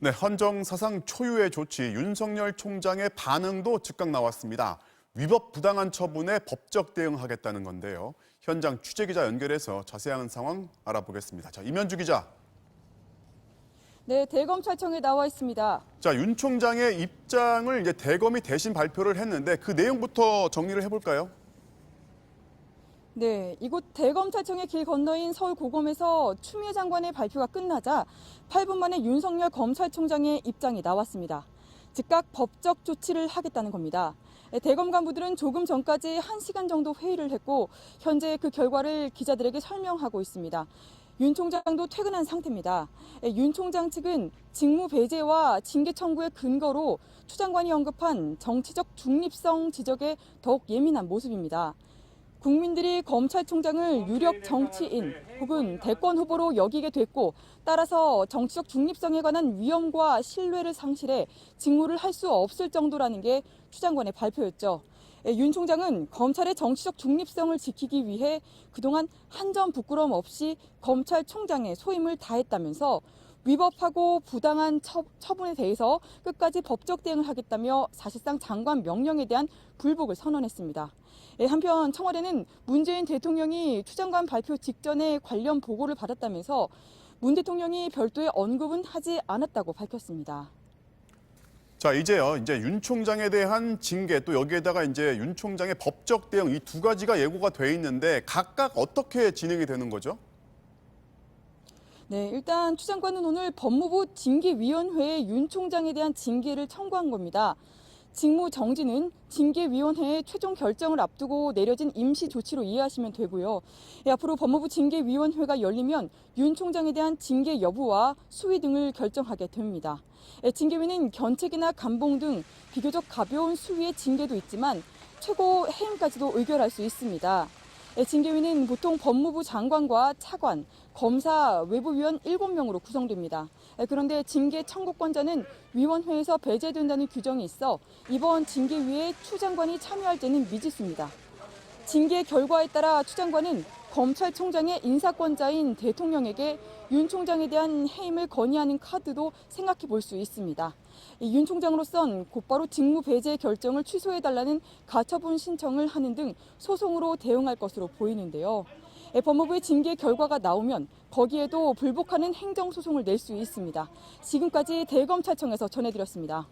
네, 헌정 사상 초유의 조치 윤석열 총장의 반응도 즉각 나왔습니다. 위법 부당한 처분에 법적 대응하겠다는 건데요. 현장 취재기자 연결해서 자세한 상황 알아보겠습니다. 자, 임현주 기자. 네, 대검찰청에 나와 있습니다. 자, 윤 총장의 입장을 이제 대검이 대신 발표를 했는데 그 내용부터 정리를 해볼까요? 네, 이곳 대검찰청의 길 건너인 서울고검에서 추미애 장관의 발표가 끝나자 8분 만에 윤석열 검찰총장의 입장이 나왔습니다. 즉각 법적 조치를 하겠다는 겁니다. 대검 간부들은 조금 전까지 1시간 정도 회의를 했고 현재 그 결과를 기자들에게 설명하고 있습니다. 윤 총장도 퇴근한 상태입니다. 윤 총장 측은 직무 배제와 징계 청구의 근거로 추 장관이 언급한 정치적 중립성 지적에 더욱 예민한 모습입니다. 국민들이 검찰총장을 유력 정치인 혹은 대권 후보로 여기게 됐고 따라서 정치적 중립성에 관한 위험과 신뢰를 상실해 직무를 할 수 없을 정도라는 게 추 장관의 발표였죠. 윤 총장은 검찰의 정치적 중립성을 지키기 위해 그동안 한 점 부끄러움 없이 검찰총장의 소임을 다했다면서 위법하고 부당한 처분에 대해서 끝까지 법적 대응을 하겠다며 사실상 장관 명령에 대한 불복을 선언했습니다. 한편 청와대는 문재인 대통령이 추 장관 발표 직전에 관련 보고를 받았다면서 문 대통령이 별도의 언급은 하지 않았다고 밝혔습니다. 자, 이제 윤 총장에 대한 징계 또 여기에다가 이제 윤 총장의 법적 대응 이 두 가지가 예고가 돼 있는데 각각 어떻게 진행이 되는 거죠? 네, 일단 추 장관은 오늘 법무부 징계위원회에 윤 총장에 대한 징계를 청구한 겁니다. 직무 정지는 징계위원회의 최종 결정을 앞두고 내려진 임시 조치로 이해하시면 되고요. 앞으로 법무부 징계위원회가 열리면 윤 총장에 대한 징계 여부와 수위 등을 결정하게 됩니다. 징계위는 견책이나 감봉 등 비교적 가벼운 수위의 징계도 있지만 최고 해임까지도 의결할 수 있습니다. 징계위는 보통 법무부 장관과 차관, 검사, 외부위원 7명으로 구성됩니다. 그런데 징계 청구권자는 위원회에서 배제된다는 규정이 있어 이번 징계위에 추 장관이 참여할지는 미지수입니다. 징계 결과에 따라 추 장관은 검찰총장의 인사권자인 대통령에게 윤 총장에 대한 해임을 건의하는 카드도 생각해 볼 수 있습니다. 윤 총장으로선 곧바로 직무 배제 결정을 취소해달라는 가처분 신청을 하는 등 소송으로 대응할 것으로 보이는데요. 법무부의 징계 결과가 나오면 거기에도 불복하는 행정소송을 낼 수 있습니다. 지금까지 대검찰청에서 전해드렸습니다.